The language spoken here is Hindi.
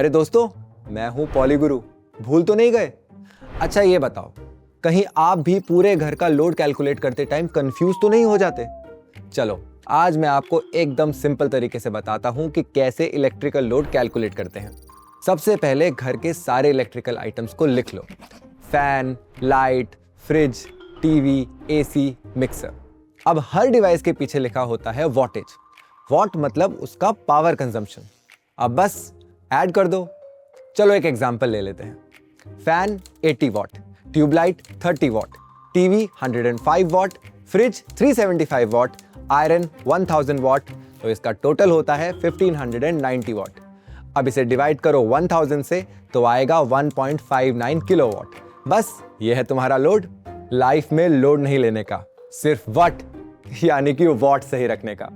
अरे दोस्तों, मैं हूं पॉलीगुरु, भूल तो नहीं गए? अच्छा ये बताओ, कहीं आप भी पूरे घर का लोड कैलकुलेट करते टाइम कंफ्यूज तो नहीं हो जाते? चलो आज मैं आपको एकदम सिंपल तरीके से बताता हूं कि कैसे इलेक्ट्रिकल लोड कैलकुलेट करते हैं। सबसे पहले घर के सारे इलेक्ट्रिकल आइटम्स को लिख लो। Fan, light, fridge, TV, AC, mixer. अब हर डिवाइस के पीछे लिखा होता है वॉटेज। वॉट मतलब उसका पावर कंजम्पशन। अब बस ऐड कर दो। चलो एक एग्जांपल ले लेते हैं। Fan 80 watt, tubelight 30 watt, TV 105 watt, fridge 375 watt, iron 1000 watt, तो इसका टोटल होता है 1590 वॉट। अब इसे डिवाइड करो 1000 से तो आएगा 1.59 किलोवाट। बस ये है तुम्हारा लोड। लाइफ में लोड नहीं लेने का, सिर्फ वाट यानी कि वॉट सही रखने का।